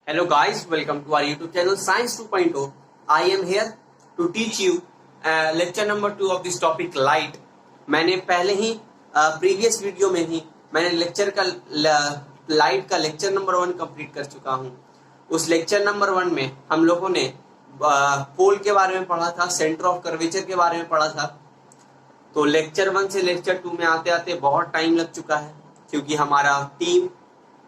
Hello guys, welcome to our YouTube channel Science 2.0. I am here to teach you lecture number 2 of this topic light. मैंने पहले ही previous video में ही मैंने lecture का light का lecture number 1 complete कर चुका हूं। उस लेक्चर नंबर 1 में हम लोगों ने पोल के बारे में पढ़ा था, सेंटर ऑफ कर्वेचर के बारे में पढ़ा था। तो लेक्चर 1 से लेक्चर 2 में आते आते बहुत टाइम लग चुका है, क्योंकि हमारा टीम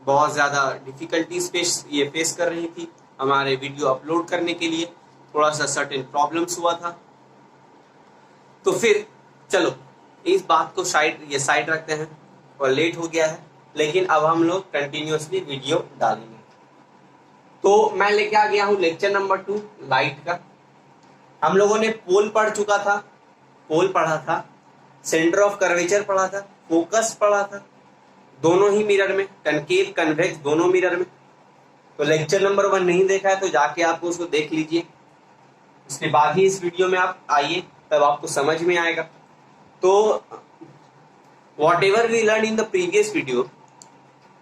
बहुत ज्यादा डिफिकल्टीज फेस कर रही थी। हमारे वीडियो अपलोड करने के लिए थोड़ा सा सर्टेन प्रॉब्लम्स हुआ था। तो फिर चलो इस बात को साइड रखते हैं, और लेट हो गया है, लेकिन अब हम लोग कंटिन्यूअसली वीडियो डालेंगे। तो मैं लेके आ गया हूं लेक्चर नंबर 2 लाइट का। हम लोगों ने पोल पढ़ चुका था, पोल पढ़ा था, सेंटर ऑफ कर्वेचर पढ़ा था, फोकस पढ़ा था, दोनों ही मिरर में, कनकेव कन्वेक्स दोनों मिरर में। तो लेक्चर नंबर 1 नहीं देखा है तो जाके आपको उसको देख लीजिए, उसके बाद ही इस वीडियो में आप आइए, तब आपको समझ में आएगा। तो what we learn in the previous video,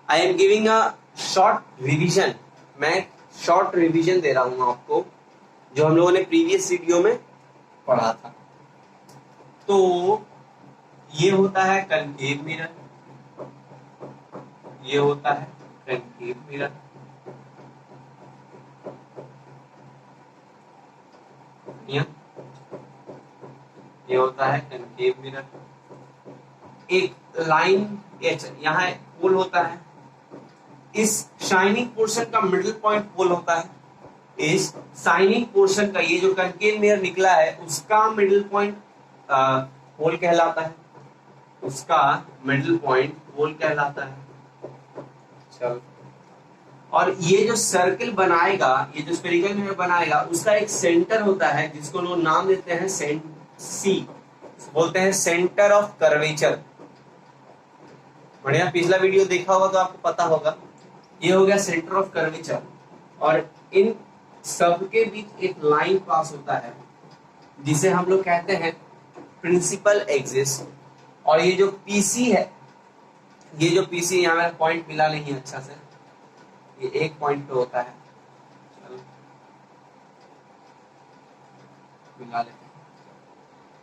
I am giving a short revision. मैं शॉर्ट रिविजन दे रहा हूं आपको, जो हम लोगों ने प्रीवियस वीडियो में पढ़ा था। तो ये होता है कनकेव मिरर, ये होता है कनकेव मिरर, ये होता है कनकेव मिरर। एक लाइन यहाँ पोल होता है, इस शाइनिंग पोर्शन का मिडिल पॉइंट पोल होता है। इस शाइनिंग पोर्शन का, ये जो कनकेव मिरर निकला है उसका मिडिल पॉइंट पोल कहलाता है, उसका मिडिल पॉइंट पोल कहलाता है। चलो, और ये जो सर्कल बनाएगा, ये जो स्फेरिकल मिरर बनाएगा, उसका एक सेंटर होता है जिसको लोग नाम देते हैं सी, बोलते हैं सेंटर ऑफ कर्वेचर। बढ़िया, पिछला वीडियो देखा होगा तो आपको पता होगा। ये हो गया सेंटर ऑफ कर्वेचर, और इन सबके बीच एक लाइन पास होता है जिसे हम लोग कहते हैं प्रिंसिपल एक्सिस। और ये जो पीसी है, ये जो पीसी, यहाँ मेरा पॉइंट मिला नहीं अच्छा से, ये एक पॉइंट पे होता है, चलो मिला लेते हैं।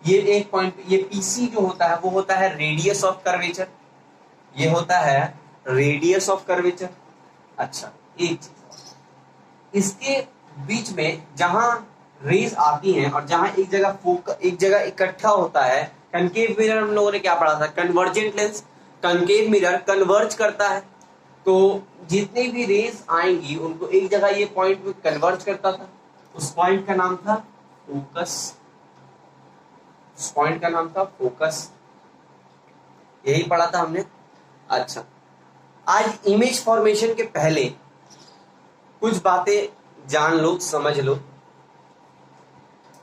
ये एक पॉइंट, ये पीसी जो होता है वो होता है रेडियस ऑफ कर्वेचर, ये होता है रेडियस ऑफ कर्वेचर। अच्छा, एक चीज, इसके बीच में जहां रेज आती हैं और जहां एक जगह इकट्ठा होता है, कनकेव मिरर हम लोगों ने क्या पढ़ा था, convergent lens. Concave mirror converge करता है, तो जितनी भी रेज आएंगी उनको एक जगह ये पॉइंट में कन्वर्ज करता था। उस पॉइंट का नाम था फोकस, उस पॉइंट का नाम था फोकस। यही पढ़ा था हमने। अच्छा, आज इमेज फॉर्मेशन के पहले कुछ बातें जान लो, समझ लो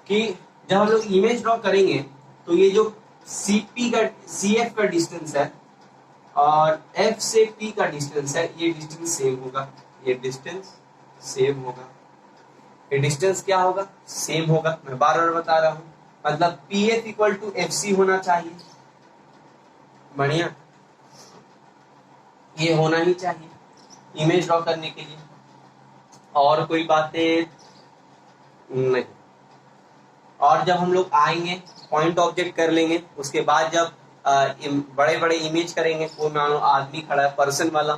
कि जब हम लोग इमेज ड्रॉ करेंगे तो ये जो CF का डिस्टेंस है और F से P का डिस्टेंस है, ये डिस्टेंस सेम होगा, ये डिस्टेंस सेम होगा, ये डिस्टेंस क्या होगा, सेम होगा। मैं बार बार बता रहा हूं, मतलब PF इक्वल टू FC होना चाहिए। बढ़िया, ये होना ही चाहिए इमेज ड्रॉ करने के लिए, और कोई बातें नहीं। और जब हम लोग आएंगे पॉइंट ऑब्जेक्ट कर लेंगे, उसके बाद जब बड़े बड़े इमेज करेंगे, वो मान लो आदमी खड़ा है पर्सन वाला,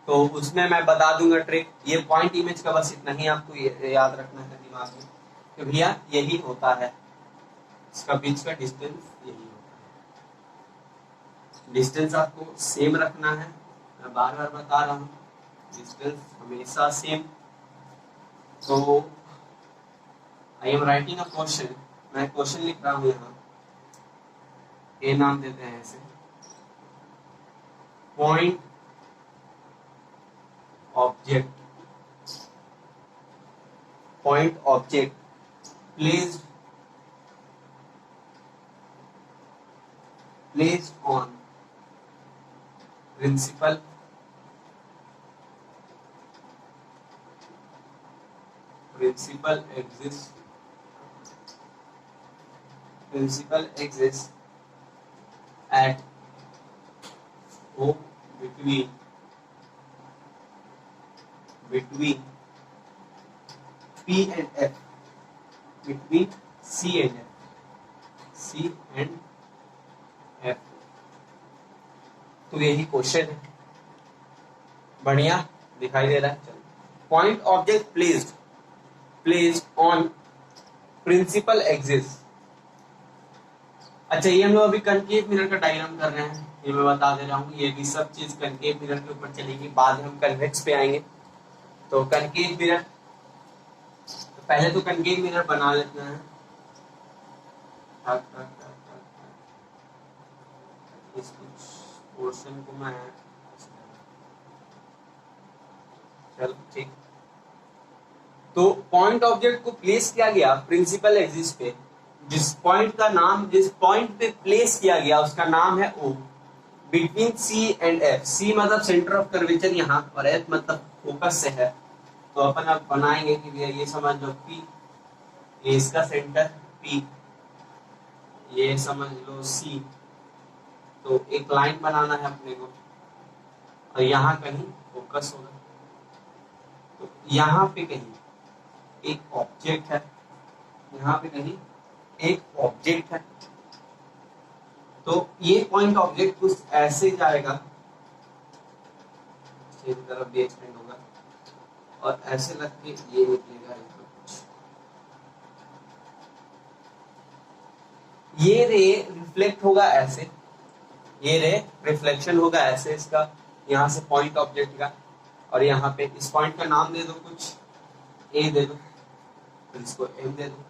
तो उसमें मैं बता दूंगा ट्रिक। ये पॉइंट इमेज का बस इतना ही आपको याद रखना है दिमाग में कि भैया यही होता है, इसका बीच का डिस्टेंस यही होता है। डिस्टेंस आपको सेम रखना है, मैं बार बार बता रहा हूँ, डिस्टेंस हमेशा सेम। तो I am writing a question, मैं क्वेश्चन लिख रहा हूँ यहाँ, ए नाम देते हैं ऐसे, point object, point object placed on principal axis at O between P and F, between C and F, C and F। तो यही क्वेश्चन है, बढ़िया दिखाई दे रहा है। चलो, point object placed on principal axis. अच्छा, ये हम लोग अभी कनकेव मिरर का डायग्राम कर रहे हैं, ये मैं बता दे रहा हूँ। ये भी सब चीज कनकेव मिरर के ऊपर चलेगी, बाद में हम कन्वेक्स पे आएंगे। तो कनकेव मिरर, तो पहले तो कनकेव मिरर बना लेते हैं। इस पोर्शन को मैं, चलो ठीक। तो पॉइंट ऑब्जेक्ट को प्लेस किया गया प्रिंसिपल एक्सिस पे, जिस पॉइंट का नाम, जिस पॉइंट पे प्लेस किया गया उसका नाम है O, between C and F। C मतलब सेंटर ऑफ कर्वेचर यहाँ, और F मतलब फोकस से है। तो अपन अब बनाएंगे कि ये समझ लो P, ये इसका सेंटर P, ये समझ लो C। तो एक लाइन बनाना है अपने को, और यहाँ कहीं फोकस होगा। तो यहाँ पे कहीं एक ऑब्जेक्ट है, यहाँ पे कहीं एक ऑब्जेक्ट है। तो ये पॉइंट ऑब्जेक्ट कुछ ऐसे जाएगा, एक तरफ भी एक्सटेंड होगा, और ऐसे लग के ये निकलेगा कुछ। ये रे रिफ्लेक्ट होगा ऐसे, ये रे रिफ्लेक्शन होगा ऐसे इसका, यहाँ से पॉइंट ऑब्जेक्ट का, और यहाँ पे इस पॉइंट का नाम दे दो कुछ, A दे दो, फिर इसको M दे दो।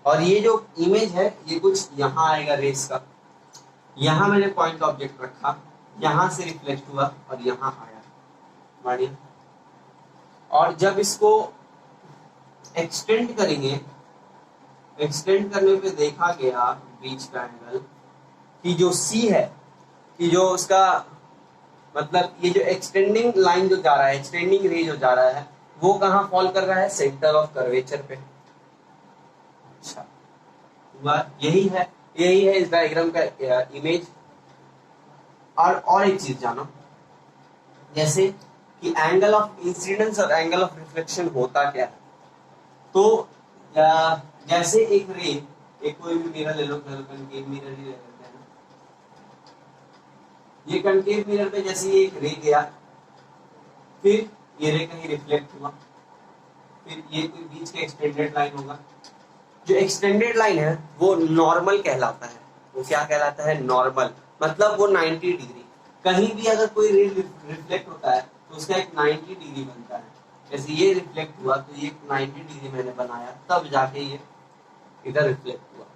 और ये जो इमेज है ये कुछ यहाँ आएगा रेस का, यहाँ मैंने पॉइंट ऑब्जेक्ट रखा, यहाँ से रिफ्लेक्ट हुआ और यहाँ आया, बढ़िया। और जब इसको एक्सटेंड करेंगे, एक्सटेंड करने पे देखा गया बीच का एंगल कि जो C है, कि जो उसका मतलब ये जो एक्सटेंडिंग लाइन जो जा रहा है, एक्सटेंडिंग रे जो जा रहा है, वो कहाँ फॉल कर रहा है, सेंटर ऑफ कर्वेचर पे। अच्छा, यही है इस डायग्राम का इमेज। और एक चीज जानो, जैसे कि एंगल ऑफ इंसिडेंस और एंगल ऑफ रिफ्लेक्शन होता क्या है। तो जैसे एक रे, एक कोई भी मिरर ले लो, कनकेव मिरर ही ले लेते हैं। ये कनकेव मिरर पे जैसे ये एक रे गया, फिर ये रे कहीं रिफ्लेक्ट हुआ, फिर ये कोई बीच का एक्सटेंडेड लाइन होगा। जो एक्सटेंडेड लाइन है वो नॉर्मल कहलाता है। वो क्या कहलाता है, नॉर्मल, मतलब वो 90 डिग्री। कहीं भी अगर कोई रे रिफ्लेक्ट होता है तो उसका एक 90 डिग्री बनता है। जैसे ये रिफ्लेक्ट हुआ तो ये 90 डिग्री मैंने बनाया, तब जाके ये इधर रिफ्लेक्ट हुआ।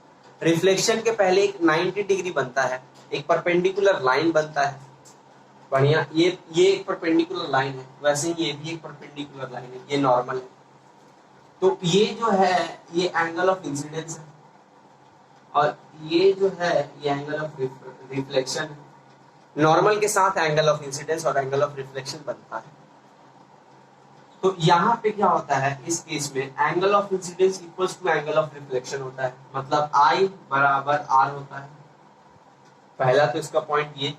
रिफ्लेक्शन के पहले एक 90 डिग्री बनता है, एक परपेंडिकुलर लाइन बनता है, बढ़िया। ये एक परपेंडिकुलर लाइन है, वैसे ही ये भी एक परपेंडिकुलर लाइन है, ये नॉर्मल है। तो ये जो है ये एंगल ऑफ इंसिडेंस है, और ये जो है ये एंगल ऑफ रिफ्लेक्शन है। नॉर्मल के साथ एंगल ऑफ इंसिडेंस और एंगल ऑफ रिफ्लेक्शन बनता है। तो यहाँ पे क्या होता है, इस केस में angle of incidence equals to angle of reflection होता है, मतलब I बराबर R होता है। पहला तो इसका पॉइंट, ये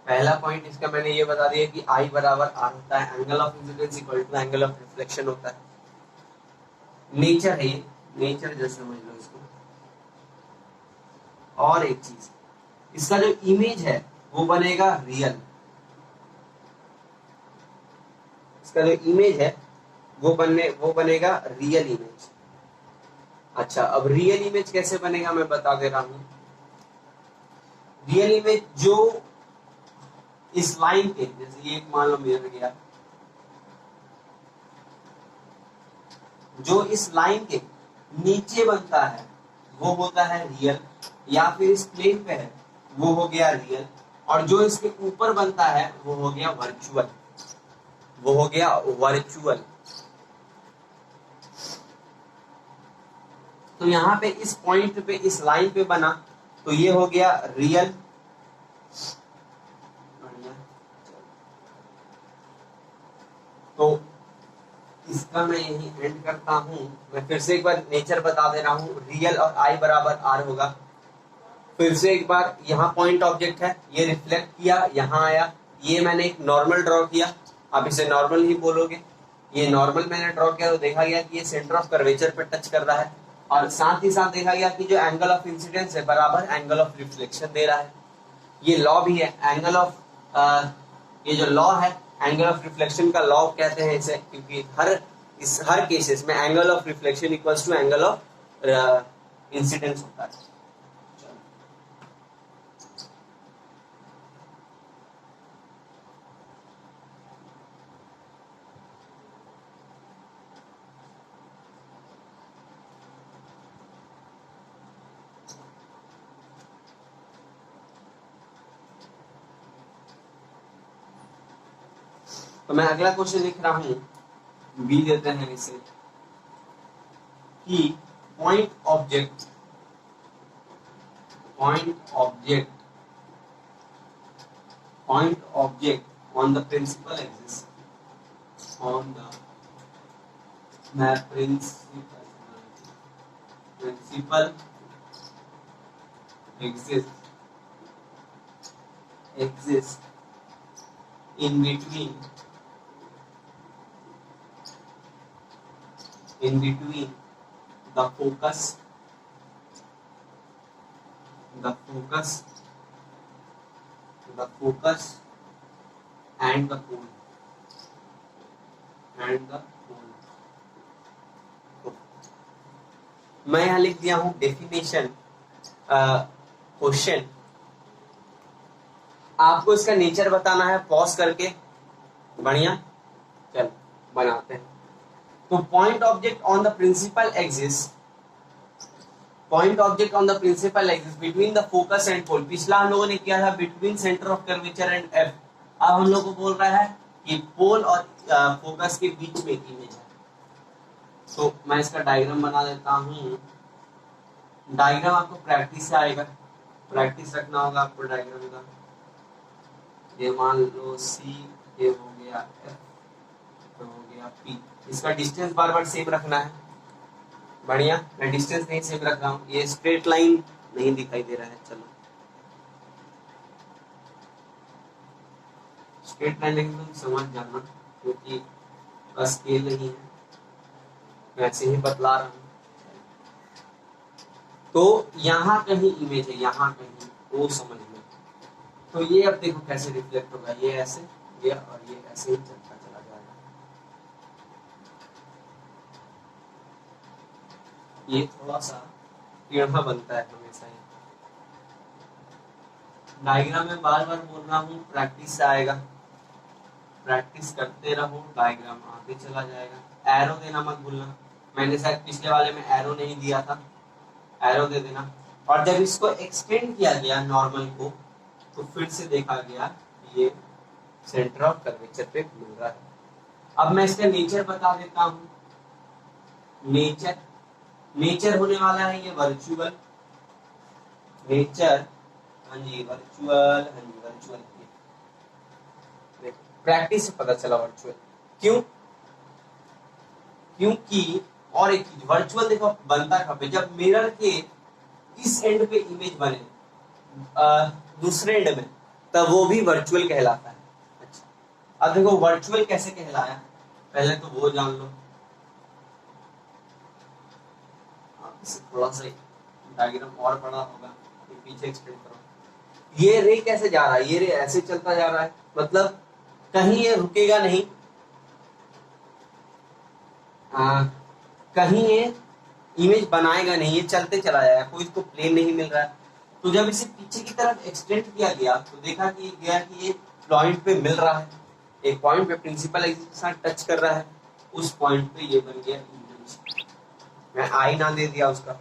पहला पॉइंट इसका मैंने ये बता दिया कि I बराबर R होता है, angle of incidence equal to angle of reflection होता है। नेचर है ये, नेचर जैसे समझ लो इसको। और एक चीज, इसका जो इमेज है वो बनेगा रियल, इसका जो इमेज है वो बनेगा रियल इमेज। अच्छा, अब रियल इमेज कैसे बनेगा मैं बता दे रहा हूं। रियल इमेज जो इस लाइन के, जैसे ये मान लो मिरर गया, जो इस लाइन के नीचे बनता है वो होता है रियल, या फिर इस प्लेन पे है वो हो गया रियल, और जो इसके ऊपर बनता है वो हो गया वर्चुअल, वो हो गया वर्चुअल। तो यहाँ पे इस पॉइंट पे, इस लाइन पे बना तो ये हो गया रियल। तो इसका मैं यही एंड करता हूं। मैं फिर से एक बार नेचर बता दे रहा हूं, रियल और I बराबर R होगा। फिर से एक बार, यहाँ पॉइंट ऑब्जेक्ट है, ये रिफ्लेक्ट किया, यहाँ आया, ये मैंने एक नॉर्मल ड्रॉ किया, आप इसे नॉर्मल ही बोलोगे। ये नॉर्मल मैंने ड्रॉ किया तो देखा गया कि ये सेंटर ऑफ कर्वेचर पे टच कर रहा है, और साथ ही साथ देखा गया कि जो एंगल ऑफ इंसिडेंस है बराबर एंगल ऑफ रिफ्लेक्शन दे रहा है। ये लॉ भी है एंगल ऑफ, ये जो लॉ है एंगल ऑफ रिफ्लेक्शन का लॉ कहते हैं इसे, क्योंकि हर केसेस में angle of reflection equals to angle of incidence होता है। तो मैं अगला क्वेश्चन लिख रहा हूं, बी देते हैं इसे, कि point object on the principal axis axis in between the focus and the pole तो मैं यहाँ लिख दिया हूँ डेफिनेशन क्वेश्चन। आपको इसका नेचर बताना है, पॉज करके, बढ़िया, चल बनाते हैं। तो point object on the principal axis between the focus and pole, पिछला हम लोगों ने किया था between centre of curvature and F. अब हम लोग को बोल रहा है कि पोल और फोकस के बीच में इमेज है। तो मैं इसका डायग्राम बना देता हूँ। डायग्राम आपको प्रैक्टिस से आएगा, प्रैक्टिस रखना होगा आपको डायग्राम का। ये मान लो सी, ये हो गया एफ, तो हो गया पी। इसका डिस्टेंस बार बार सेम रखना है, बढ़िया। मैं डिस्टेंस नहीं सेम रख रहा हूँ, ये स्ट्रेट लाइन नहीं दिखाई दे रहा है, चलो स्ट्रेट लाइन लेकिन तुम समझ जाना, क्योंकि स्केल नहीं है, मैं ऐसे ही बतला रहा हूँ। तो यहाँ कहीं इमेज है, यहाँ कहीं, वो समझ लो। तो ये अब देखो कैसे रिफ्लेक्ट होगा, ये ऐसे गया और ये ऐसे ही चलता चला जाएगा। ये थोड़ा सा टेढ़ा बनता है हमेशा ही। डायग्राम में बार बार बोल रहा हूँ, प्रैक्टिस से आएगा, प्रैक्टिस करते रहो, डायग्राम आगे चला जाएगा। एरो देना मत भूलना, मैंने शायद पिछले वाले में एरो नहीं दिया था, एरो दे देना। और जब इसको एक्सटेंड किया गया नॉर्मल को, तो फिर से देखा गया ये सेंटर ऑफ कर्वेचर पे मिल रहा है। अब मैं इसका नेचर बता देता हूँ। नेचर होने वाला है ये वर्चुअल नेचर, हाँ जी वर्चुअल, प्रैक्टिस से पता चला वर्चुअल क्यों, क्योंकि और एक चीज वर्चुअल देखो बनता कहाँ पे, जब मिरर के इस एंड पे इमेज बने दूसरे एंड में, तब वो भी वर्चुअल कहलाता है। अच्छा, अब देखो वर्चुअल कैसे कहलाया, पहले तो वो जान लो। थोड़ा सा डायग्राम और बड़ा होगा, पीछे एक्सटेंड करो। ये रे कैसे जा रहा है, ये रे ऐसे चलता जा रहा है, मतलब कहीं ये रुकेगा नहीं, कहीं ये इमेज बनाएगा नहीं, ये चलते चला जाएगा, कोई इसको प्लेन नहीं मिल रहा है। तो जब इसे पीछे की तरफ एक्सटेंड किया गया तो देखा कि ये पॉइंट पे मिल रहा है, एक पॉइंट पे प्रिंसिपल एक्सिस के साथ टच कर रहा है, उस पॉइंट पे ये बन गया इमेज। मैं आई ना दे दिया उसका,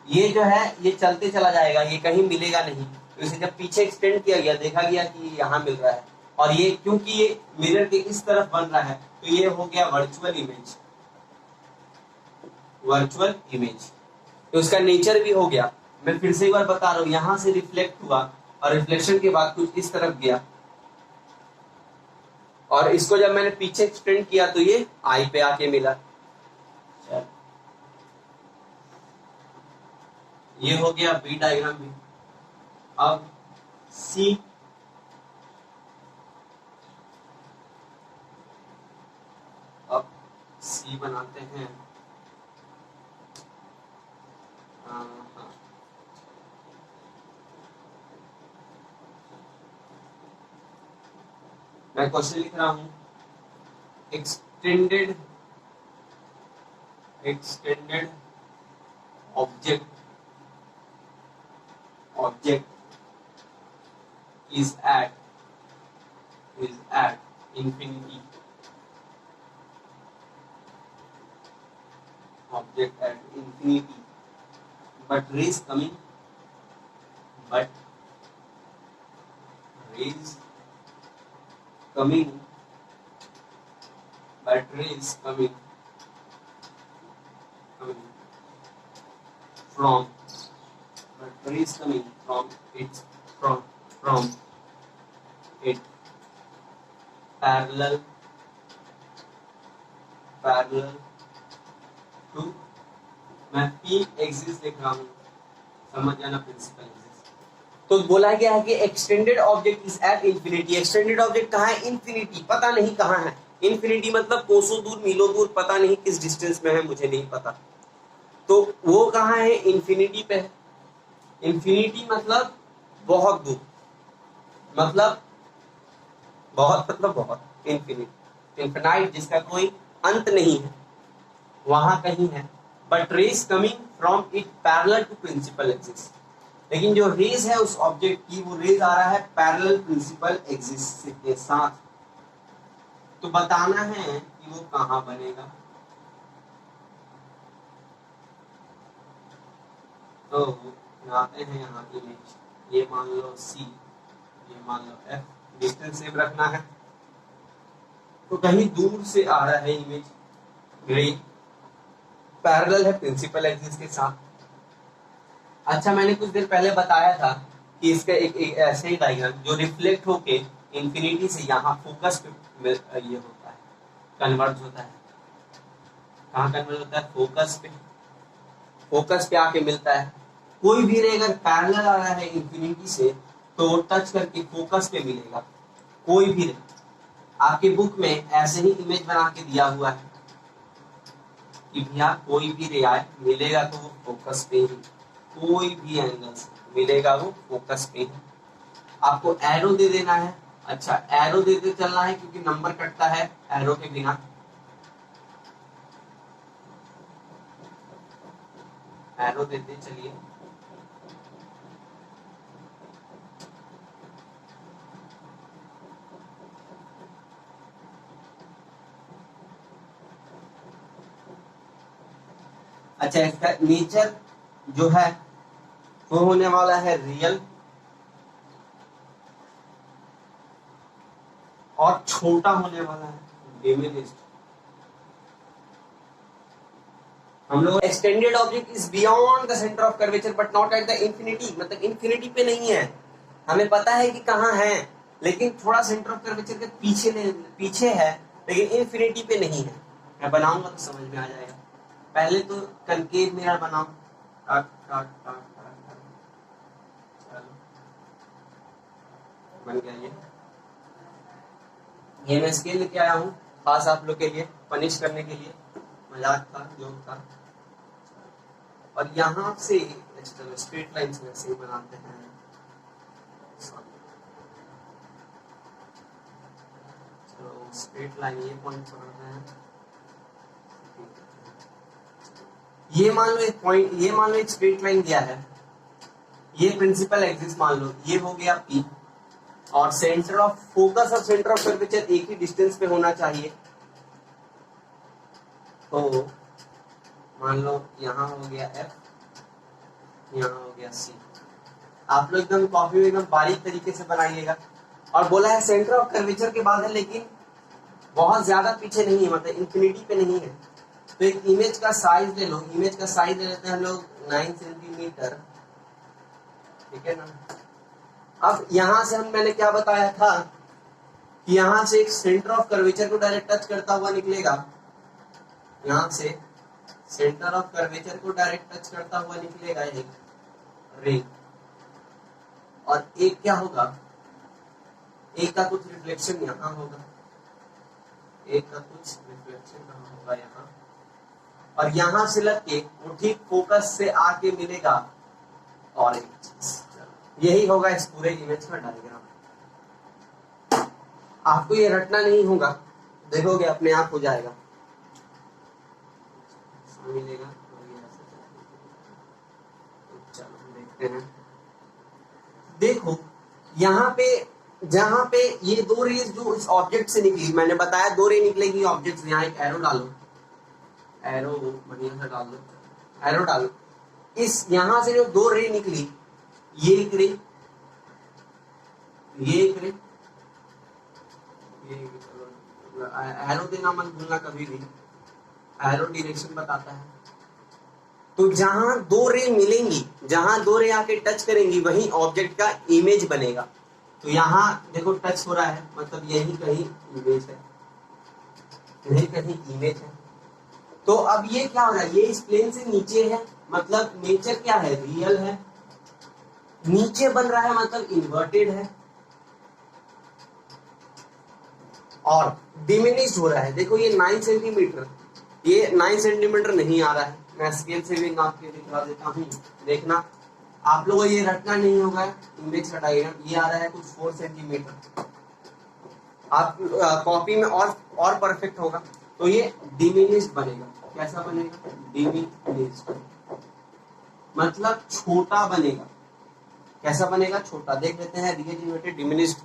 ये जो है ये चलते चला जाएगा, ये कहीं मिलेगा नहीं। तो इसे जब पीछे एक्सटेंड किया गया देखा गया कि यहाँ मिल रहा है, और ये क्योंकि ये मिरर के इस तरफ बन रहा है तो ये हो गया वर्चुअल इमेज। तो उसका नेचर भी हो गया। मैं फिर से एक बार बता रहा हूँ, यहां से रिफ्लेक्ट हुआ और रिफ्लेक्शन के बाद कुछ इस तरफ गया, और इसको जब मैंने पीछे एक्सटेंड किया तो ये आई पे आके मिला। ये हो गया बी डायग्राम भी। अब सी, सी बनाते हैं। हाँ, मैं क्वेश्चन लिख रहा हूं। Extended object is at infinity. Object at infinity, but rays coming from it parallel to, मैं P एक्सिस लिख रहा हूँ, समझ जाना प्रिंसिपल एक्सिस। तो बोला गया है कि extended object is at infinity. Extended object कहाँ है? इंफिनिटी, पता नहीं कहाँ है। इंफिनिटी मतलब कोसों दूर, मीलों दूर, पता नहीं किस डिस्टेंस में है, मुझे नहीं पता। तो वो कहाँ है? इंफिनिटी पे है। इंफिनिटी मतलब बहुत दूर, मतलब बहुत इन्फिनाइट, जिसका कोई अंत नहीं है, वहां कहीं है। But rays coming from it parallel to principal axis. लेकिन जो रेज है उस ऑब्जेक्ट की, वो रेज आ रहा है पैरेलल प्रिंसिपल एक्सिस के साथ। तो बताना है कि वो कहां बनेगा। तो आते हैं यहाँ इमेज, ये मान लो C, ये मान लो F, डिस्टेंस सेम रखना है। तो कहीं दूर से आ रहा है इमेज, रे पैरेलल है प्रिंसिपल एक्सिस के साथ। अच्छा, मैंने कुछ देर पहले बताया था कि इसका एक ऐसे ही डायग्राम जो रिफ्लेक्ट होके इंफिनिटी से यहाँ फोकस पे ये होता है, कन्वर्ज होता है। कहाँ कन्वर्ज होता है? फोकस पे आके मिलता है। कोई भी रे अगर पैरेलल आ रहा है इंफिनिटी से, तो टच करके फोकस पे मिलेगा। कोई भी रे, आपके बुक में ऐसे ही इमेज बना के दिया हुआ है कि भैया कोई भी रे आए मिलेगा तो वो फोकस पे ही, कोई भी एंगल से मिलेगा वो फोकस पे ही। आपको एरो दे देना है। अच्छा, एरो देते चलना है क्योंकि नंबर कटता है एरो के बिना। एरो देते चलिए। अच्छा, इसका नेचर जो है वो होने वाला है रियल और छोटा होने वाला है डिमिनिश्ड। हम लोग extended object is beyond the centre of curvature but not at the infinity, मतलब इंफिनिटी पे नहीं है। हमें पता है कि कहाँ है, लेकिन थोड़ा सेंटर ऑफ कर्वेचर के पीछे है, लेकिन इंफिनिटी पे नहीं है। मैं बनाऊंगा तो समझ में आ जाएगा। पहले तो कनकेव मिरर बनाओ। बन गया ये मैं स्केल लेके आया हूँ खास आप लोग के लिए, पनिश करने के लिए, मजाक था, जोक था। और यहाँ से चलो स्ट्रेट लाइन से वैसे ही बनाते हैं। चलो स्ट्रेट लाइन, ये पॉइंट बनाते हैं। ये मान लो एक पॉइंट, ये मान लो एक स्ट्रेट लाइन दिया है, ये प्रिंसिपल एक्सिस मान लो, ये हो गया P, और सेंटर ऑफ फोकस और सेंटर ऑफ कर्वेचर एक ही डिस्टेंस पे होना चाहिए। तो मान लो यहाँ हो गया F, यहाँ हो गया C। आप लोग एकदम कॉपी में एकदम बारीक तरीके से बनाइएगा। और बोला है सेंटर ऑफ कर्वेचर के बाद है, लेकिन बहुत ज्यादा पीछे नहीं है, मतलब इंफिनिटी पे नहीं है। तो एक इमेज का साइज ले लो, इमेज का साइज ले लेते हैं हम लोग 9 सेंटीमीटर, ठीक है ना। अब यहां से मैंने क्या बताया था कि यहां से एक सेंटर ऑफ कर्वेचर को डायरेक्ट टच करता हुआ निकलेगा, यहां से सेंटर ऑफ कर्वेचर को डायरेक्ट टच करता हुआ निकलेगा एक रे, और एक क्या होगा, एक का कुछ रिफ्लेक्शन यहां होगा, एक का कुछ रिफ्लेक्शन होगा यहाँ, और यहाँ से लग के वो ठीक फोकस से आके मिलेगा ऑरेंज। यही होगा इस पूरे इमेज का डायग्राम। आपको ये रटना नहीं होगा, देखोगे अपने आप हो जाएगा। मिलेगा तो चलो देखते हैं। देखो यहाँ पे, जहां पे ये दो रेज जो इस ऑब्जेक्ट से निकली, मैंने बताया दो रे निकलेगी ऑब्जेक्ट से। यहाँ एक एरो डालो, एरो बढ़िया से डाल दो, एरो डालो। इस यहां से जो दो रे निकली, ये एक रे, ये एक रे, ये एरो देना मत भूलना कभी भी, एरो डायरेक्शन बताता है। तो जहां दो रे मिलेंगी, जहां दो रे आके टच करेंगी, वहीं ऑब्जेक्ट का इमेज बनेगा। तो यहाँ देखो टच हो रहा है, मतलब यही कहीं इमेज है, यही कहीं इमेज है। तो अब ये क्या हो रहा है, ये इस प्लेन से नीचे है, मतलब नेचर क्या है, रियल है। नीचे बन रहा है मतलब इन्वर्टेड है, और डिमिनिश्ड हो रहा है। देखो ये 9 सेंटीमीटर, ये 9 सेंटीमीटर नहीं आ रहा है। मैं स्केल से भी नाप के दिखा देता हूँ, देखना। आप लोगों को ये रटना नहीं होगा, इमेज का डायग्राम ये आ रहा है कुछ 4 सेंटीमीटर। आप कॉपी में और परफेक्ट होगा। तो ये डिमिनिश्ड बनेगा। कैसा बनेगा, डिमिनिश्ड, मतलब छोटा बनेगा। कैसा बनेगा, छोटा। देख लेते हैं रियल डिमिनिश्ड।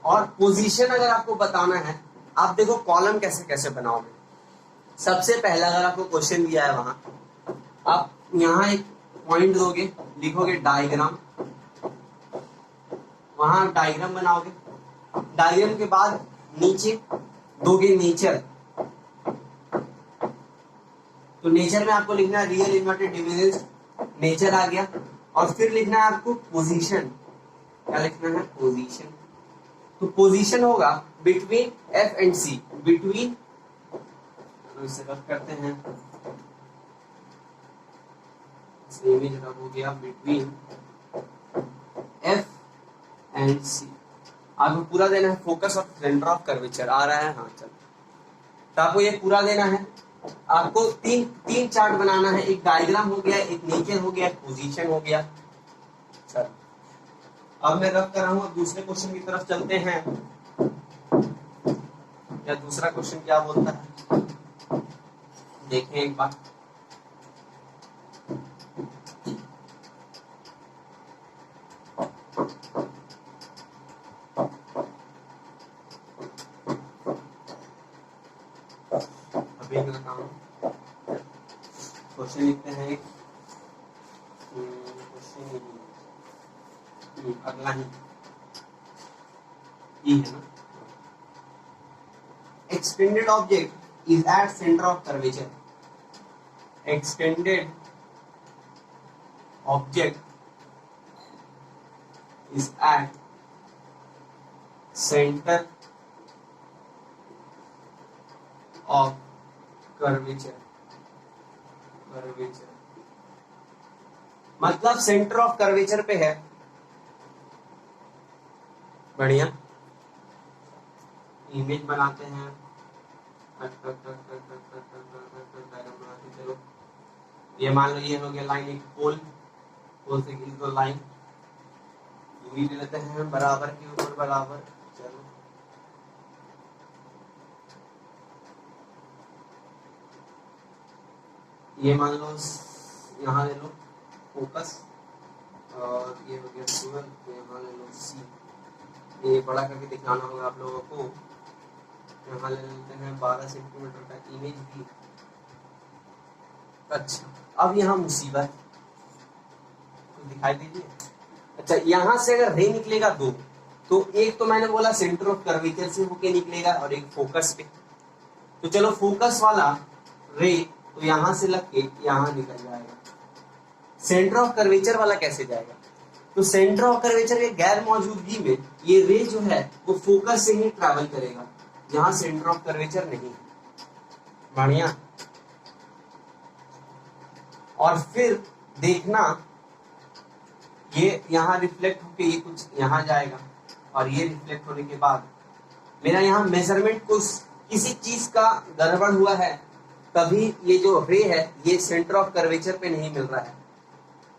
और पोजीशन अगर आपको बताना है, आप देखो कॉलम कैसे कैसे बनाओगे। सबसे पहला अगर आपको क्वेश्चन दिया है, वहां आप यहाँ एक पॉइंट दोगे, लिखोगे डायग्राम, वहां डायग्राम बनाओगे। डायग्राम के बाद नीचे दोगे नेचर। तो नेचर में आपको लिखना है रियल इन्वर्टेड डिमिनिश्ड, नेचर आ गया। और फिर लिखना है आपको पोजीशन। क्या लिखना है, पोजीशन। तो पोजीशन होगा between F and C, between, इसे रब करते हैं, इमेज रब हो गया, बिटवीन एफ एंड सी। आपको पूरा देना है फोकस और सेंटर ऑफ कर्वेचर। आ रहा है, हाँ चल। तो आपको ये पूरा देना है। आपको तीन चार्ट बनाना है, एक डायग्राम हो गया, एक नेचर हो गया, एक पोजीशन हो गया। चल अब मैं रब कर रहा हूं। अब दूसरे क्वेश्चन की तरफ चलते हैं, या दूसरा क्वेश्चन क्या बोलता है देखें एक बार। अभी मैं काम क्वेश्चन लिखते हैं, क्वेश्चन अगला ही है ना। Extended object is at centre of curvature. Extended object is at centre of curvature. Curvature मतलब सेंटर ऑफ कर्वेचर पे है। बढ़िया, इमेज बनाते हैं, चलो ये मान लो ये हो गया लाइन, एक पोल, पोल से खींच दो लाइन, दूरी ले लेते हैं बराबर के ऊपर बराबर। चलो ये मान लो यहाँ ले लो फोकस, और ये हो गया 12, तो यहाँ ले लो सी। ये बड़ा करके दिखाना होगा आप लोगों को। यहाँ ले लेते हैं 12 सेंटीमीटर का इमेज भी। अच्छा, अब यहाँ मुसीबत तो दिखाई दीजिए। अच्छा, यहाँ से अगर रे निकलेगा दो, तो एक तो मैंने बोला सेंटर ऑफ कर्वेचर से होके निकलेगा, और एक फोकस पे। तो चलो फोकस वाला रे तो यहाँ से लग के यहाँ निकल जाएगा। सेंटर ऑफ कर्वेचर वाला कैसे जाएगा, तो सेंटर ऑफ कर्वेचर के गैर मौजूदगी में ये रे जो है वो फोकस से ही ट्रैवल करेगा, जहां सेंटर ऑफ कर्वेचर नहीं है। बढ़िया। और फिर देखना ये यहाँ रिफ्लेक्ट होके ये कुछ यहाँ जाएगा, और ये रिफ्लेक्ट होने के बाद मेरा यहाँ मेजरमेंट कुछ किसी चीज का गड़बड़ हुआ है तभी ये जो रे है ये सेंटर ऑफ कर्वेचर पे नहीं मिल रहा है,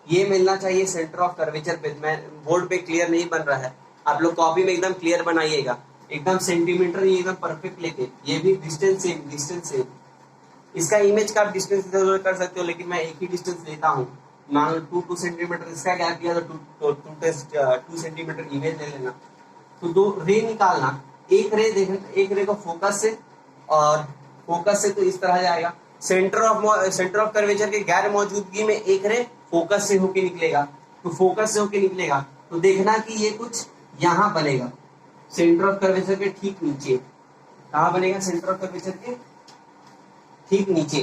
ये मिलना चाहिए सेंटर ऑफ कर्वेचर पे। मैं बोर्ड पे क्लियर नहीं बन रहा है, आप लोग कॉपी में एकदम क्लियर बनाइएगा, एकदम सेंटीमीटर ये एकदम परफेक्ट लेके, ये भी डिस्टेंस सेम, डिस्टेंस सेम। इसका इमेज का आप डिस्टेंस कर सकते हो, लेकिन मैं एक ही डिस्टेंस लेता हूँ। मान लो 2 सेंटीमीटर इसका गैप दिया तो 2 सेंटीमीटर इमेज ले लेना। तो दो रे निकालना, एक रे देखना, एक रे को फोकस से, और फोकस से तो इस तरह जाएगा। सेंटर ऑफ कर्वेचर के गैर मौजूदगी में एक रे फोकस से होके निकलेगा, तो फोकस से होके निकलेगा तो देखना कि ये कुछ यहाँ बनेगा, सेंटर ऑफ कर्वेचर के ठीक नीचे। कहाँ बनेगा? सेंटर ऑफ कर्वेचर के ठीक नीचे।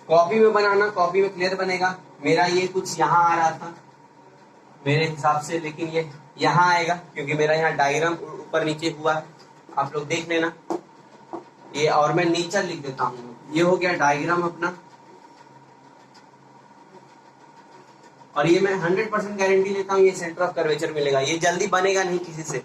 कॉपी में बनाना, कॉपी में क्लियर बनेगा। मेरा ये कुछ यहाँ आ रहा था मेरे हिसाब से, लेकिन ये यहाँ आएगा क्योंकि मेरा यहाँ डायग्राम ऊपर नीचे हुआ है, आप लोग देख लेना ये। और मैं नेचर लिख देता हूँ, ये हो गया डायग्राम अपना। और ये मैं 100% गारंटी लेता हूँ ये सेंटर ऑफ कर्वेचर मिलेगा। ये जल्दी बनेगा नहीं किसी से,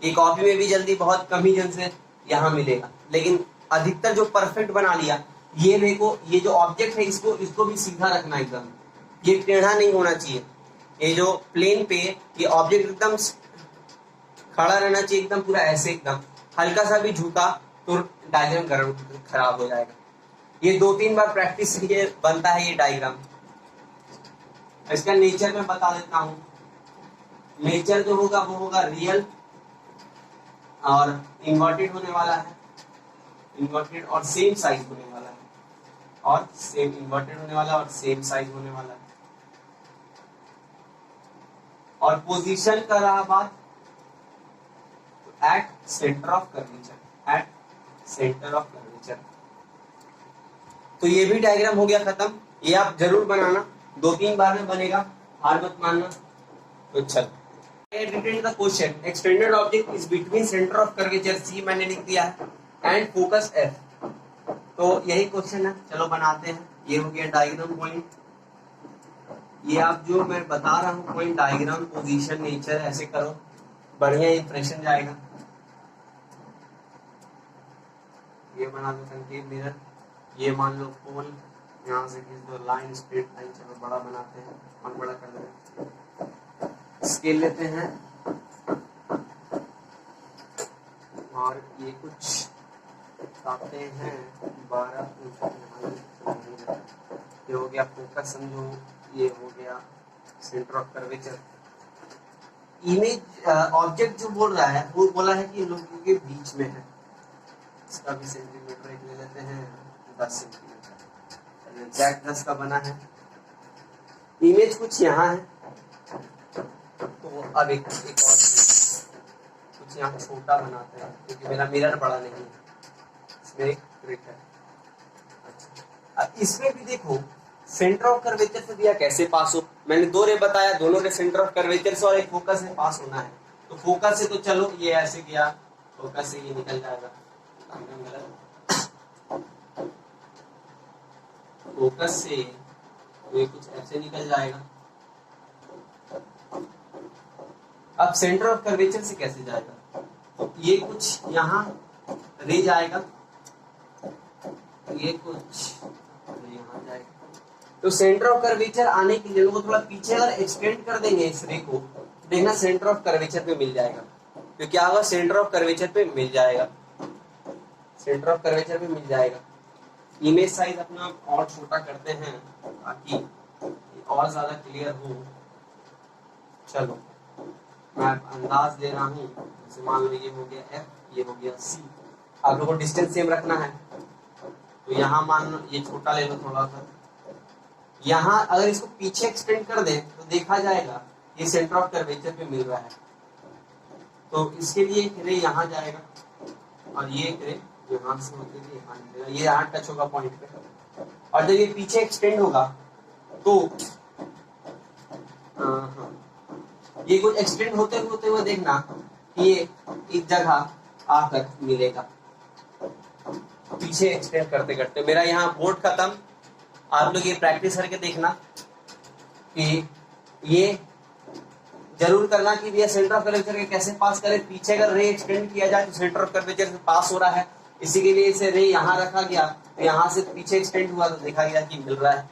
ये कॉपी में भी जल्दी बहुत कम ही जन से यहाँ मिलेगा, लेकिन अधिकतर जो परफेक्ट बना लिया। ये देखो, ये जो ऑब्जेक्ट है इसको भी सीधा रखना एकदम, ये टेढ़ा नहीं होना चाहिए। ये जो प्लेन पे ये ऑब्जेक्ट एकदम खड़ा रहना चाहिए, एकदम पूरा ऐसे, एकदम हल्का सा भी झुका तो डायग्राम खराब हो जाएगा। ये 2-3 बार प्रैक्टिस से ये बनता है ये डायग्राम। इसका नेचर में बता देता हूँ। नेचर जो होगा वो होगा रियल और इन्वर्टेड होने वाला है, इन्वर्टेड और सेम साइज होने वाला है, और सेम इन्वर्टेड होने वाला और सेम साइज होने वाला है। और पोजीशन का रहा बात, at centre of curvature, at centre of curvature. तो ये भी डायग्राम हो गया खत्म। ये आप जरूर बनाना, 2-3 बार में बनेगा, हार मत मानना। तो चल the question, extended object is between centre of curvature C मैंने लिख दिया है एंड फोकस एफ। तो यही क्वेश्चन है, चलो बनाते हैं। ये हो गया डायग्राम पॉइंट, ये आप जो मैं बता रहा हूँ पॉइंट, डायग्राम, पोजीशन, नेचर, ऐसे करो, बढ़िया इंप्रेशन जाएगा। ये बना दो कंकेव मिरर, ये मान लो पोल, यहाँ से खींच दो लाइन, स्ट्रेट लाइन। चलो बड़ा बनाते हैं और बड़ा कर देते, स्केल लेते हैं और ये कुछ बताते हैं 12 ये हो गया फोकस समझो, ये हो गया centre of curvature. Image object जो बोल रहा है वो बोला है कि लोगों के बीच में है, इसका भी सेंटीमीटर एक ले लेते हैं, 10 सेंटीमीटर, एग्जैक्ट 10 का बना है। इमेज कुछ यहाँ है, तो अब एक और कुछ यहाँ छोटा बनाते हैं क्योंकि मेरा मिरर बड़ा नहीं है, इसमें एक ट्रिक है। अच्छा, अब इसमें भी देखो सेंटर ऑफ कर्वेचर से दिया कैसे पास हो। मैंने 2 रे बताया, दोनों रे सेंटर ऑफ कर्वेचर से और एक फोकस से पास होना है। तो फोकस से तो चलो ये ऐसे गया, फोकस से ये निकल जाएगा, फोकस से तो ये कुछ ऐसे निकल जाएगा। अब सेंटर ऑफ कर्वेचर से कैसे जाएगा? तो ये कुछ यहाँ रे जाएगा, ये कुछ यहाँ जाएगा। तो सेंटर ऑफ कर्वेचर आने के लिए लोग थोड़ा पीछे अगर एक्सटेंड कर देंगे इस रे को, देखना सेंटर ऑफ कर्वेचर पे मिल जाएगा। तो क्या होगा? सेंटर ऑफ कर्वेचर पे मिल जाएगा, सेंटर ऑफ कर्वेचर पे मिल जाएगा। इमेज साइज अपना और छोटा करते हैं ताकि और ज्यादा क्लियर हो। चलो मैं अंदाज दे रहा हूँ, जैसे मान लो ये हो गया F, ये हो गया C। आप लोगों को डिस्टेंस सेम रखना है, तो यहाँ मान लो ये छोटा ले लो थोड़ा सा। यहाँ अगर इसको पीछे एक्सटेंड कर दें तो देखा जाएगा ये सेंटर ऑफ कर्वेचर पे मिल रहा है। तो इसके लिए एक रे यहाँ जाएगा और ये एक रे यहाँ से होते हुए यहाँ निकलेगा, ये यहाँ टच होगा पॉइंट पे। और जब ये पीछे एक्सटेंड होगा तो ये कुछ एक्सटेंड होते हुए देखना कि ये एक जगह आकर मिलेगा, पीछे एक्सटेंड करते करते। मेरा यहाँ बोर्ड खत्म, आप लोग ये प्रैक्टिस करके देखना कि ये जरूर करना कि भैया सेंटर ऑफ कर्वेचर के कैसे पास करें। पीछे अगर रे एक्सटेंड किया जाए तो सेंटर ऑफ कर्वेचर से पास हो रहा है, इसी के लिए इसे रे यहाँ रखा गया, तो यहाँ से पीछे एक्सटेंड हुआ तो देखा गया कि मिल रहा है।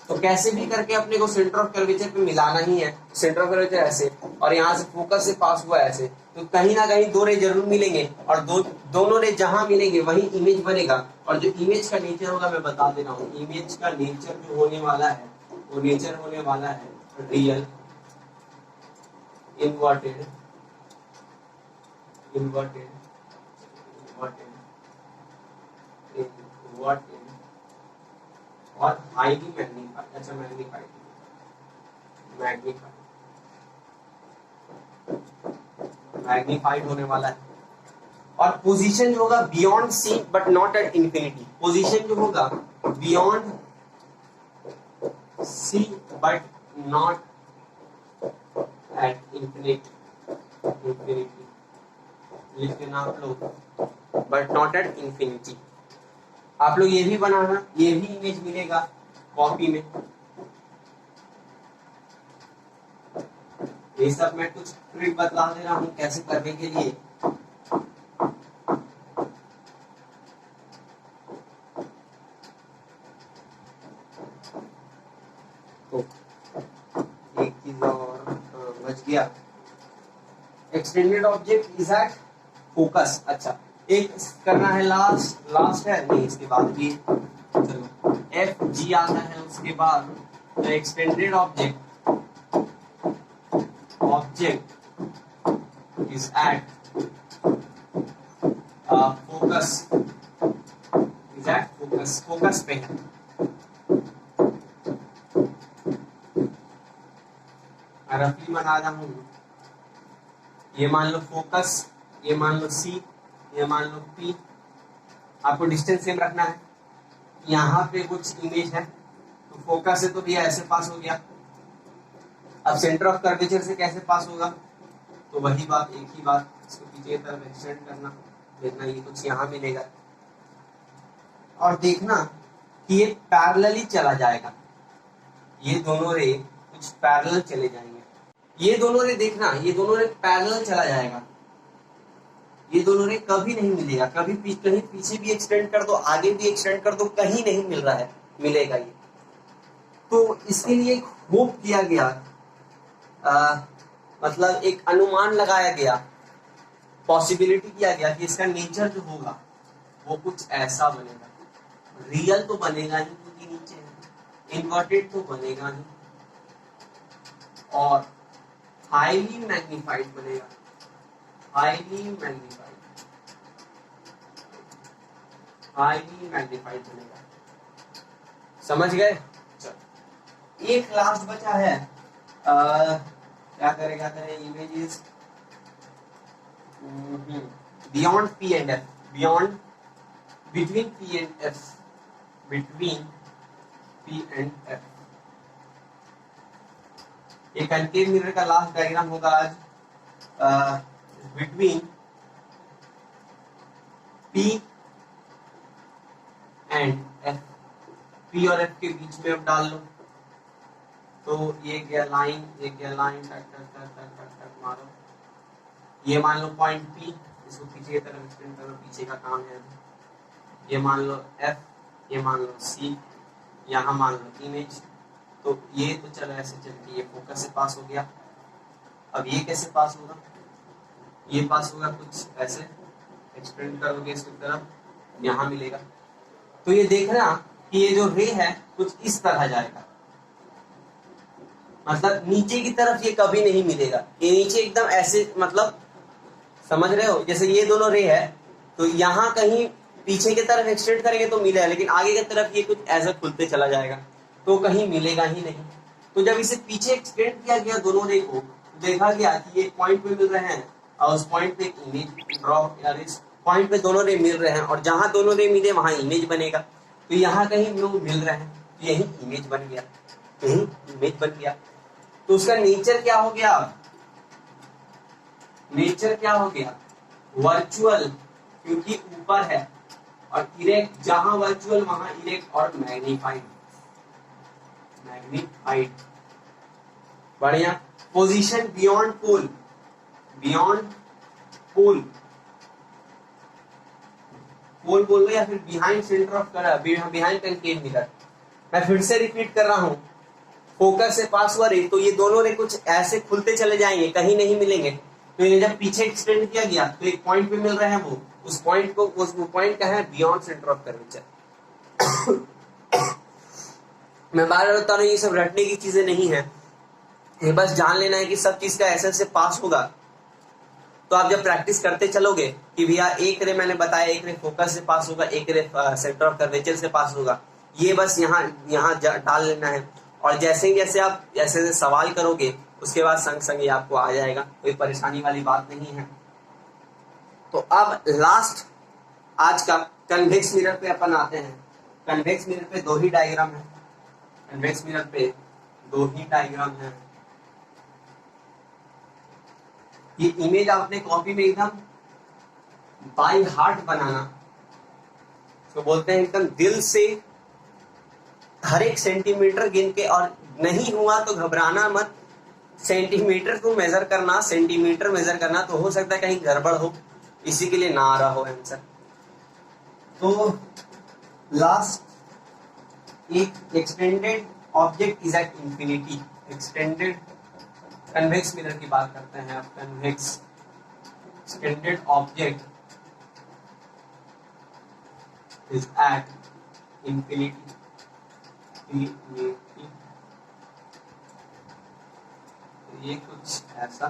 तो कैसे भी करके अपने को सेंटर ऑफ कर्वेचर पे मिलाना ही है। सेंटर ऑफ कर्वेचर ऐसे और यहाँ से फोकस से पास हुआ ऐसे, तो कहीं ना कहीं दो रे जरूर मिलेंगे और दोनों रे जहां मिलेंगे वही इमेज बनेगा। और जो इमेज का नेचर होगा मैं बता दे रहा हूँ, इमेज का नेचर जो होने वाला है वो नेचर होने वाला है real inverted inverted inverted inverted और हाईली मैग्नीफाइड। अच्छा मैग्नीफाइड मैग्नीफाइड होने वाला है। और पोजीशन जो होगा beyond C but not at infinity. Position जो होगा beyond C but not at infinity लिख देना आप लोग, बट नॉट एट इंफिनिटी। आप लोग ये भी बनाना, ये भी इमेज मिलेगा कॉपी में। ये सब मैं कुछ ट्रिक बतला दे रहा हूँ कैसे करने के लिए। तो एक चीज और बच गया, extended object is at focus. अच्छा एक करना है लास्ट है नहीं, इसके बाद भी चलो एफ जी आता है उसके बाद। तो extended object is at focus, is at focus पे है। रफली बना रहा हूं, ये मान लो फोकस, ये मान लो सी, ये मान लो पी। आपको डिस्टेंस सेम रखना है। यहाँ पे कुछ इमेज है तो फोकस से तो भैया ऐसे पास हो गया। अब सेंटर ऑफ कर्वेचर से कैसे पास होगा, तो वही बात, एक ही बात, इसको पीछे की तरफ एक्सटेंड करना। देखना ये कुछ यहाँ मिलेगा और देखना कि ये पैरेलली चला जाएगा। ये दोनों रे कुछ पैरेलल चले जाएंगे। ये दोनों रे देखना, ये दोनों रे पैरेलल चला जाएगा। ये दोनों रे कभी नहीं मिलेगा, कहीं पीछे भी एक्सटेंड कर दो, आगे भी एक्सटेंड कर दो, कहीं नहीं मिल रहा है, मिलेगा ये। तो इसके लिए एक होप किया गया, मतलब एक अनुमान लगाया गया, पॉसिबिलिटी किया गया कि इसका नेचर जो होगा वो कुछ ऐसा बनेगा। रियल तो बनेगा ही क्योंकि नीचे है, इन्वर्टेड तो बनेगा ही, और हाईली मैग्नीफाइड बनेगा। हाईली मैग्नीफाइड बनेगा। समझ गए? चलो एक लास्ट बचा है, क्या करें images beyond P and F, beyond between P and F, between P and F. ये कनकेव मिरर का लास्ट डायग्राम होगा आज। Between P and F, P और एफ के बीच में अब डाल लो। तो ये गया लाइन, ये गया लाइन, टक मारो। ये मान लो पॉइंट पी, इसको पीछे की तरफ एक्सटेंड करो, पीछे का काम है। ये मान लो एफ, ये मान लो सी, यहाँ मान लो इमेज। तो ये तो चलो ऐसे चल के ये फोकस से पास हो गया। अब ये कैसे पास होगा, ये पास होगा कुछ ऐसे, एक्सटेंड करोगे इसकी तरफ, यहाँ मिलेगा। तो ये देखना कि ये जो रे है कुछ इस तरह जाएगा, मतलब नीचे की तरफ ये कभी नहीं मिलेगा। ये नीचे एकदम ऐसे, मतलब समझ रहे हो, जैसे ये दोनों रे है तो यहाँ कहीं पीछे की तरफ एक्सटेंड करेंगे तो मिलेगा, लेकिन आगे की तरफ ये कुछ ऐसा खुलते चला जाएगा तो कहीं मिलेगा ही नहीं। तो जब इसे पीछे एक्सटेंड किया गया दोनों रे को, देखा गया कि ये पॉइंट पे मिल रहे हैं और उस पॉइंट पे एक इमेज ड्रॉ, यार इस पॉइंट पे दोनों रे मिल रहे हैं और जहां दोनों रे मिले वहां इमेज बनेगा। तो यहाँ कहीं लोग मिल रहे हैं तो यही इमेज बन गया, यही इमेज बन गया। तो उसका नेचर क्या हो गया, नेचर क्या हो गया, वर्चुअल, क्योंकि ऊपर है, और इरेक्ट, जहां वर्चुअल वहां इरेक्ट, और मैग्नीफाइड, मैग्नीफाइड। बढ़िया। पोजीशन बियॉन्ड पोल, बियॉन्ड पोल, पोल बोल लो या फिर behind centre of behind concave mirror. मैं फिर से रिपीट कर रहा हूँ, फोकस से पास हुआ रे तो ये दोनों रे कुछ ऐसे खुलते चले जाएंगे, कहीं नहीं मिलेंगे। तो ये जब पीछे एक्सटेंड किया गया तो एक पॉइंट पे मिल रहे हैं, वो उस पॉइंट का है बियॉन्ड सेंटर ऑफ कर्वेचर। मैं बार बार बता रहा हूँ, ये सब रटने की चीजें नहीं है, ये बस जान लेना है कि सब चीज का ऐसे पास होगा। तो आप जब प्रैक्टिस करते चलोगे कि भैया एक रे मैंने बताया, एक रे फोकस से पास होगा, एक रे सेंटर ऑफ कर्वेचर से पास होगा, ये बस यहाँ डाल लेना है। और जैसे जैसे आप जैसे सवाल करोगे उसके बाद संग संग ये आपको आ जाएगा, कोई परेशानी वाली बात नहीं है। तो अब लास्ट आज का कन्वेक्स मिरर पे अपन आते हैं। कन्वेक्स मिरर पे दो ही डायग्राम है, कन्वेक्स मिरर पे दो ही डायग्राम है। ये इमेज आपने कॉपी में एकदम बाय हार्ट बनाना, तो बोलते हैं एकदम दिल से हर एक सेंटीमीटर गिन के, और नहीं हुआ तो घबराना मत। सेंटीमीटर को मेजर करना, सेंटीमीटर मेजर करना, तो हो सकता है कहीं गड़बड़ हो, इसी के लिए ना आ रहा हो आंसर। तो लास्ट एक extended object is at infinity. Extended convex mirror की बात करते हैं अब। Convex extended object is at infinity. ये कुछ ऐसा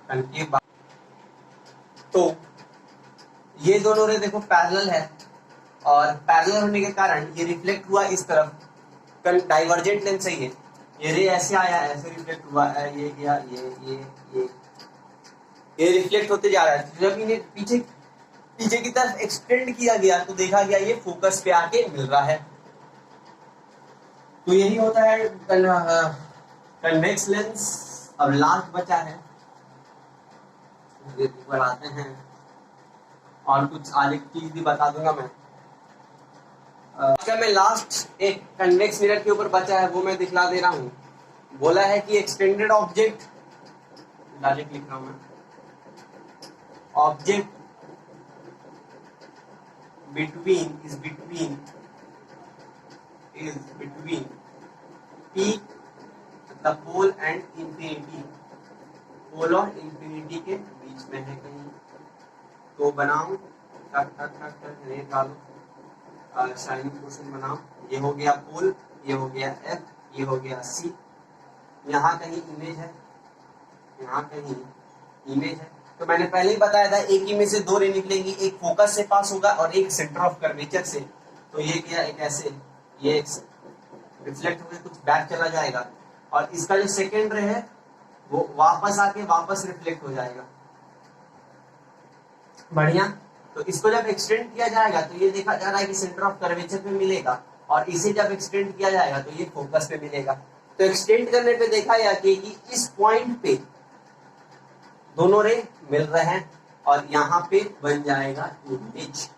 कनकेव। तो ये दोनों रे देखो पैरेलल है, और पैरेलल होने के कारण ये रिफ्लेक्ट हुआ इस तरफ, डाइवर्जेंट लेंस है ये रे ऐसे आया, ऐसे रिफ्लेक्ट हुआ, ये गया, ये रिफ्लेक्ट होते जा रहा है। जब इन्हें पीछे की तरफ एक्सटेंड किया गया तो देखा गया ये फोकस पे आके मिल रहा है। तो यही होता है कन्वेक्स लेंस। अब लास्ट बचा है, बढ़ाते हैं और कुछ आगे चीज भी बता दूंगा मैं। मैं लास्ट एक कन्वेक्स मिरर के ऊपर बचा है वो मैं दिखला दे रहा हूँ। बोला है कि एक्सटेंडेड ऑब्जेक्ट, डायरेक्ट लिख रहा हूँ मैं, object between P the pole and infinity, पोल और इंफिनिटी के बीच में है कहीं। तो बनाओ, रेट डालो, शाइनिंग पोर्शन बनाओ। ये हो गया पोल, ये हो गया F, ये हो गया C। यहाँ कहीं इमेज है, यहाँ कहीं इमेज है। तो मैंने पहले ही बताया था एक इमेज से दो रे निकलेंगी, एक फोकस से पास होगा और एक सेंटर ऑफ कर्वेचर से। तो ये क्या, एक ऐसे, ये एक रिफ्लेक्ट होकर कुछ बैक चला जाएगा, और इसका जो सेकेंड रे है वो वापस आके वापस रिफ्लेक्ट हो जाएगा। बढ़िया। तो इसको जब एक्सटेंड किया जाएगा तो ये देखा जा रहा है कि सेंटर ऑफ कर्वेचर पे मिलेगा, और इसे जब एक्सटेंड किया जाएगा तो ये फोकस पे मिलेगा। तो एक्सटेंड करने पे देखा गया कि इस पॉइंट पे दोनों रे मिल रहे हैं, और यहाँ पे बन जाएगा इमेज,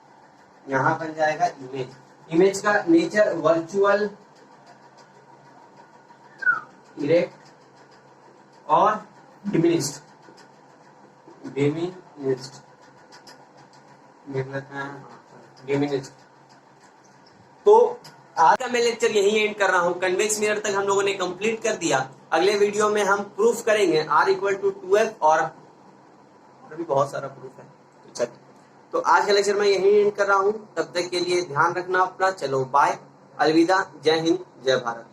यहाँ बन जाएगा इमेज। इमेज का नेचर वर्चुअल, इरेक्ट और डिमिनिश्ड डिमिनिश्ड। तो आज का मैं लेक्चर यही एंड कर रहा हूँ। कन्वेक्स मिरर तक हम लोगों ने कंप्लीट कर दिया। अगले वीडियो में हम प्रूफ करेंगे R=2f, और भी बहुत सारा प्रूफ है। अच्छा, तो आज का लेक्चर मैं यही एंड कर रहा हूँ। तब तक के लिए ध्यान रखना अपना। चलो बाय, अलविदा, जय हिंद, जय भारत।